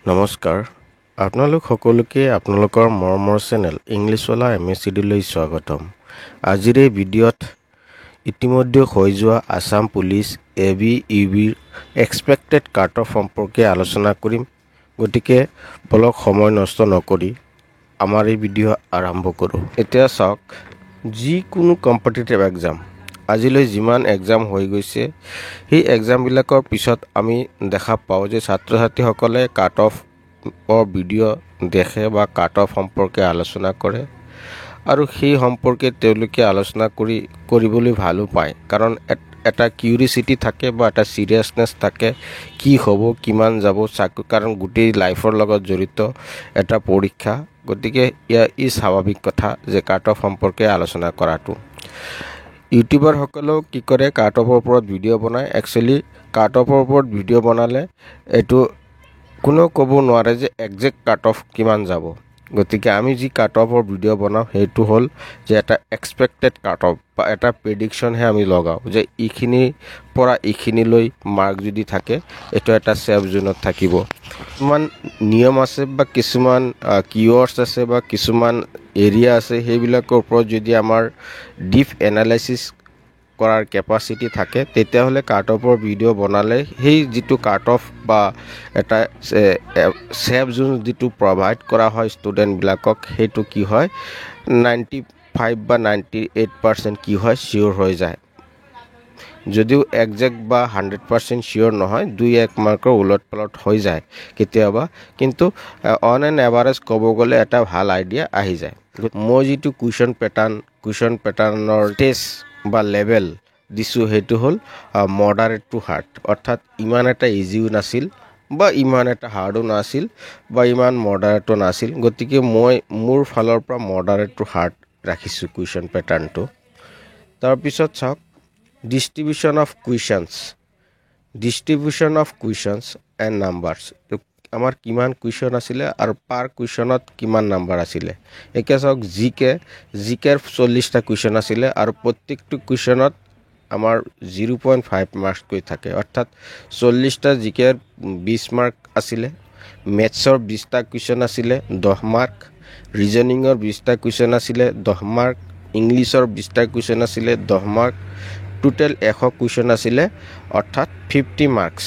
নমস্কাৰ আপোনালোক সকলোকে আপোনালোকৰ মৰমৰ চেনেল ইংলিছৱালা MSCলৈ স্বাগতম। আজিৰ এই ভিডিঅ'ত ইতিমধ্যে হৈ যোৱা আসাম পুলিচ ABEBৰ এক্সপেক্টেড কাট অফ সম্পৰ্কে আলোচনা কৰিম। গতিকে বলক সময় নষ্ট নকৰি আমাৰ এই ভিডিঅ' আৰম্ভ কৰোঁ। এতিয়া চাওক, যিকোনো কম্পিটিটিভ এক্সাম আজিলৈ যিমান এক্সাম হৈ গৈছে সেই এক্সামবিলাকৰ পিছত আমি দেখা পাওঁ যে ছাত্ৰ ছাত্ৰীসকলে কাট অফৰ ভিডিঅ' দেখে বা কাট অফ সম্পৰ্কে আলোচনা কৰে আৰু সেই সম্পৰ্কে তেওঁলোকে আলোচনা কৰিবলৈ ভালো পায়, কাৰণ এটা কিউৰিচিটি থাকে বা এটা চিৰিয়াছনেছ থাকে, কি হ'ব কিমান যাব চাকৰি, কাৰণ গোটেই লাইফৰ লগত জড়িত এটা পৰীক্ষা। গতিকে ই স্বাভাৱিক কথা যে কাট অফ সম্পৰ্কে আলোচনা কৰাটো। ইউটিউবাৰসকলেও কি কৰে, কাট অফৰ ওপৰত ভিডিঅ' বনায়। একচুৱেলি কাট অফৰ ওপৰত ভিডিঅ' বনালে এইটো কোনেও ক'ব নোৱাৰে যে একজেক্ট কাট অফ কিমান যাব। গতিকে আমি যি কাট অফৰ ভিডিঅ' বনাওঁ সেইটো হ'ল যে এটা এক্সপেক্টেড কাট অফ বা এটা প্ৰেডিকশ্যনহে আমি লগাওঁ যে এইখিনিৰ পৰা এইখিনিলৈ মাৰ্ক যদি থাকে এইটো এটা ছেফ জোনত থাকিব। কিছুমান নিয়ম আছে বা কিছুমান কিৱৰ্ডছ আছে বা কিছুমান এৰিয়া আছে, সেইবিলাকৰ ওপৰত যদি আমাৰ ডিপ এনালাইচিছ কৰাৰ কেপাচিটি থাকে তেতিয়াহ'লে কাট অফৰ ভিডিঅ' বনালে সেই যিটো কাট অফ বা এটা ছেফ জোন যিটো প্ৰভাইড কৰা হয় ষ্টুডেণ্টবিলাকক, সেইটো কি হয় 95 বা 98% কি হয় চিয়'ৰ হৈ যায়। যদিও একজেক্ট বা 100% চিয়'ৰ নহয়, 2-1 মাৰ্কৰ উলট পালট হৈ যায় কেতিয়াবা, কিন্তু অন এন এভাৰেজ ক'ব গ'লে এটা ভাল আইডিয়া আহি যায়। মই যিটো কুৱেশ্যন পেটাৰ্ণৰ টেষ্ট বা লেভেল দিছোঁ সেইটো হ'ল মডাৰেট টু হাৰ্ড, অৰ্থাৎ ইমান এটা ইজিও নাছিল বা ইমান এটা হাৰ্ডো নাছিল বা ইমান মডাৰেটো নাছিল। গতিকে মই মোৰ ফালৰ পৰা মডাৰেট টু হাৰ্ড ৰাখিছোঁ কুৱেশ্যন পেটাৰ্ণটো। তাৰপিছত চাওক, distribution of questions and numbers. আমাৰ কিমান কুৱেশ্যন আছিলে আৰু পাৰ কুৱেশ্যনত কিমান নাম্বাৰ আছিলে। এতিয়া চাওক, জিকেৰ 40টা কুৱেশ্যন আছিলে আৰু প্ৰত্যেকটো কুৱেশ্যনত আমাৰ 0.5 মাৰ্কছকৈ থাকে, অৰ্থাৎ 40টা জিকেৰ 20 মাৰ্ক আছিলে। মেথছৰ 20টা কুৱেশ্যন আছিলে 10 মাৰ্ক, ৰিজনিঙৰ 20টা কুৱেশ্যন আছিলে 10 মাৰ্ক, ইংলিছৰ 20টা কুৱেশ্যন আছিলে 10 মাৰ্ক, টোটেল 100 কুৱেশ্যন আছিলে, অৰ্থাৎ 50 মাৰ্কছ।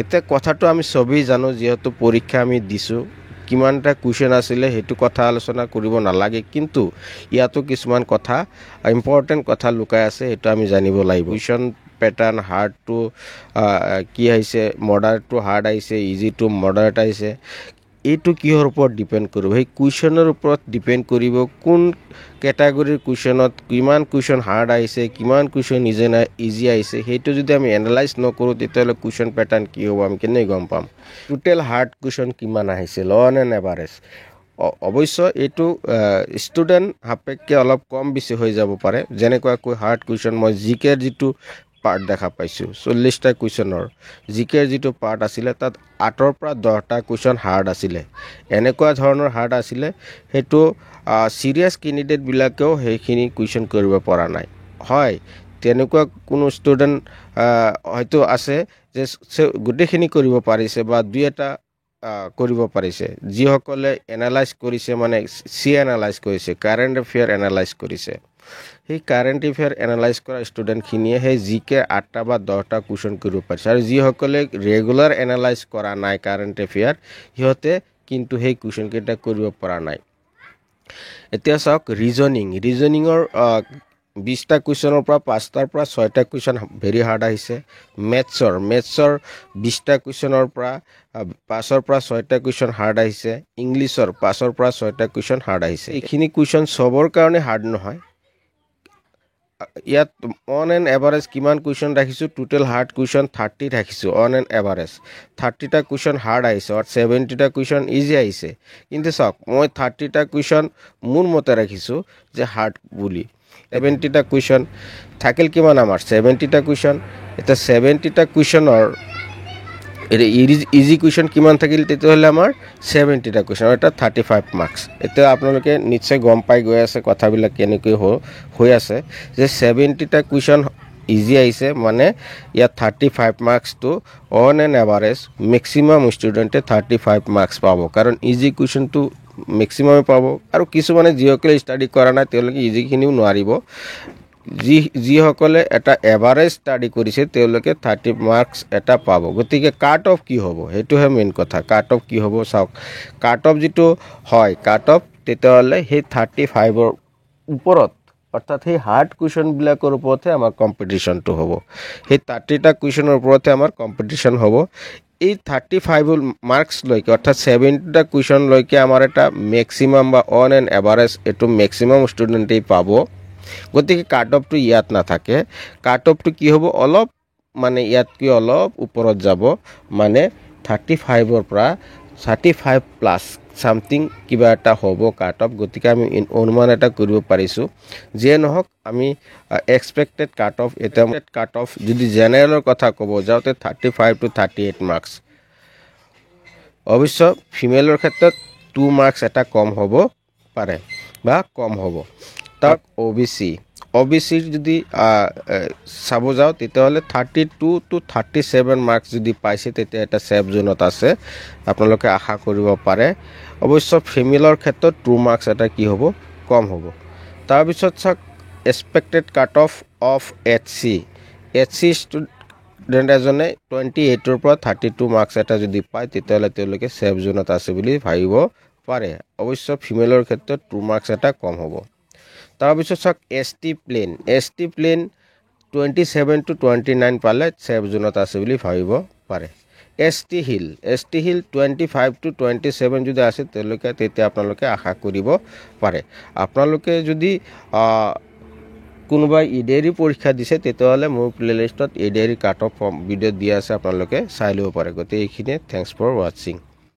এতিয়া কথাটো আমি চবেই জানো, যিহেতু পৰীক্ষা আমি দিছোঁ, কিমানটা কুৱেশ্যন আছিলে সেইটো কথা আলোচনা কৰিব নালাগে, কিন্তু ইয়াতো কিছুমান কথা ইম্পৰ্টেণ্ট কথা লুকাই আছে, সেইটো আমি জানিব লাগিব। কুৱেশ্যন পেটাৰ্ণ হাৰ্ড টু কি আহিছে, মডাৰেট টু হাৰ্ড আহিছে, ইজি টু মডাৰেট আহিছে, এইটো কিহৰ ওপৰত ডিপেণ্ড কৰিব? সেই কুৱেশ্যনৰ ওপৰত ডিপেণ্ড কৰিব কোন কেটাগৰীৰ কুৱেশ্যনত কিমান কুৱেশ্যন হাৰ্ড আহিছে, কিমান কুৱেশ্যন ইজি আহিছে। সেইটো যদি আমি এনালাইজ নকৰোঁ তেতিয়াহ'লে কুৱেশ্যন পেটাৰ্ণ কি হ'ব আমি কেনেকৈ গম পাম? টোটেল হাৰ্ড কুৱেশ্যন কিমান আহিছিল অন এন এভাৰেজ। অৱশ্য এইটো ষ্টুডেণ্ট সাপেক্ষে অলপ কম বেছি হৈ যাব পাৰে। যেনেকুৱাকৈ হাৰ্ড কুৱেশ্যন মই জিকেৰ যিটো পাৰ্ট দেখা পাইছোঁ, 40টা কুৱেশ্যনৰ জিকেৰ যিটো পাৰ্ট আছিলে তাত 8ৰ পৰা 10টা কুৱেশ্যন হাৰ্ড আছিলে। এনেকুৱা ধৰণৰ হাৰ্ড আছিলে, সেইটো চিৰিয়াছ কেণ্ডিডেটবিলাকেও সেইখিনি কুৱেশ্যন কৰিব পৰা নাই। হয়, তেনেকুৱা কোনো ষ্টুডেণ্ট হয়তো আছে যে গোটেইখিনি কৰিব পাৰিছে বা 2-এটা কৰিব পাৰিছে, যিসকলে এনালাইজ কৰিছে, মানে এনালাইজ কৰিছে, কাৰেণ্ট এফেয়াৰ এনালাইজ কৰিছে। সেই কাৰেণ্ট এফেয়াৰ এনালাইজ কৰা ষ্টুডেণ্টখিনিয়ে সেই জিকে 8টা বা 10টা কুৱেশ্যন কৰিব পাৰিছে, আৰু যিসকলে ৰেগুলাৰ এনালাইজ কৰা নাই কাৰেণ্ট এফেয়াৰ, সিহঁতে কিন্তু সেই কুৱেশ্যনকেইটা কৰিব পৰা নাই। এতিয়া চাওক, ৰিজনিঙৰ 20টা কুৱেশ্যনৰ পৰা 5টাৰ পৰা 6টা কুৱেশ্যন ভেৰি হাৰ্ড আহিছে। মেথছৰ 20টা কুৱেশ্যনৰ পৰা 5ৰ পৰা 6টা কুৱেশ্যন হাৰ্ড আহিছে। ইংলিছৰ 5ৰ পৰা 6টা কুৱেশ্যন হাৰ্ড আহিছে। এইখিনি কুৱেশ্যন চবৰ কাৰণে হাৰ্ড নহয়। ইয়াত অন এন এভাৰেজ কিমান কুৱেশ্যন ৰাখিছোঁ? টোটেল হাৰ্ড কুৱেশ্যন 30 ৰাখিছোঁ অন এন এভাৰেজ। 30টা কুৱেশ্যন হাৰ্ড আহিছে আৰু 70টা কুৱেশ্যন ইজি আহিছে। কিন্তু চাওক, মই 30টা কুৱেশ্যন মোৰ মতে ৰাখিছোঁ যে হাৰ্ড বুলি। 70টা কুৱেশ্যন থাকিল কিমান আমাৰ? 70টা কুৱেশ্যন। এতিয়া 70টা কুৱেশ্যনৰ ইজি কুৱেশ্যন কিমান থাকিল? তেতিয়াহ'লে আমাৰ 70টা কুৱেশ্যন, অৰ্থাৎ 35 মাৰ্কছ। এতিয়া আপোনালোকে নিশ্চয় গম পাই গৈ আছে কথাবিলাক কেনেকৈ হৈ আছে, যে 70টা কুৱেশ্যন ইজি আহিছে মানে ইয়াত 35 মাৰ্কছটো অন এন এভাৰেজ মেক্সিমাম ষ্টুডেণ্টে 35 মাৰ্কছ পাব কাৰণ ইজি কুৱেশ্যনটো মেক্সিমামে পাব আৰু কিছুমানে যিসকলে ষ্টাডি কৰা নাই তেওঁলোকে ইজিখিনিও নোৱাৰিব যিসকলে এটা এভাৰেজ ষ্টাডি কৰিছে তেওঁলোকে 30 মাৰ্কছ এটা পাব গতিকে কাট অফ কি হ'ব সেইটোহে মেইন কথা কাট অফ কি হ'ব চাওক কাট অফ যিটো হয় কাট অফ তেতিয়াহ'লে সেই 35ৰ ওপৰত অৰ্থাৎ সেই হাৰ্ড কুৱেশ্যনবিলাকৰ ওপৰতহে আমাৰ কম্পিটিশ্যনটো হ'ব সেই 30টা কুৱেশ্যনৰ ওপৰতহে আমাৰ কম্পিটিশ্যন হ'ব এই 35 মাৰ্কছ লৈকে অৰ্থাৎ 70টা কুৱেশ্যন লৈকে আমাৰ এটা মেক্সিমাম বা অন এন এভাৰেজ এইটো মেক্সিমাম ষ্টুডেণ্টেই পাব গতিকে কাট অফটো ইয়াত নাথাকে কাট অফটো কি হ'ব অলপ মানে ইয়াতকৈ অলপ ওপৰত যাব মানে 35ৰ পৰা 35 প্লাছ সামথিং কিবা এটা হ'ব কাট অফ গতিকে আমি অনুমান এটা কৰিব পাৰিছোঁ যে নহওক আমি এক্সপেক্টেড কাট অফ এটা কাট অফ যদি জেনেৰেলৰ কথা ক'ব যাওঁতে 35 to 38 মাৰ্কছ অৱশ্য ফিমেলৰ ক্ষেত্ৰত 2 মাৰ্কছ এটা কম হ'ব পাৰে বা কম হ'ব তাক OBC যদি চাব যাওঁ তেতিয়াহ'লে 32 to 37 মাৰ্কছ যদি পাইছে তেতিয়া এটা ছেফ জোনত আছে আপোনালোকে আশা কৰিব পাৰে অৱশ্য ফিমেলৰ ক্ষেত্ৰত 2 মাৰ্কছ এটা কি হ'ব কম হ'ব তাৰপিছত চাওক expected cut of HC student এজনে 28ৰ পৰা 32 মাৰ্কছ এটা যদি পায় তেতিয়াহ'লে তেওঁলোকে ছেফ জোনত আছে বুলি ভাবিব পাৰে অৱশ্য ফিমেলৰ ক্ষেত্ৰত 2 মাৰ্কছ এটা কম হ'ব তাৰপিছত চাওক ST প্লেন 27 to 29 পালে ছেফ জোনত আছে বুলি ভাবিব পাৰে ST হিল 25 to 27 যদি আছে তেওঁলোকে তেতিয়া আপোনালোকে আশা কৰিব পাৰে আপোনালোকে যদি কোনোবাই ইডেৰি পৰীক্ষা দিছে তেতিয়াহ'লে মোৰ প্লেলিষ্টত ইডেৰি কাট অফ ভিডিঅ' দিয়া আছে আপোনালোকে চাই ল'ব পাৰে গতিকে এইখিনিয়ে থেংকছ ফৰ ৱাচিং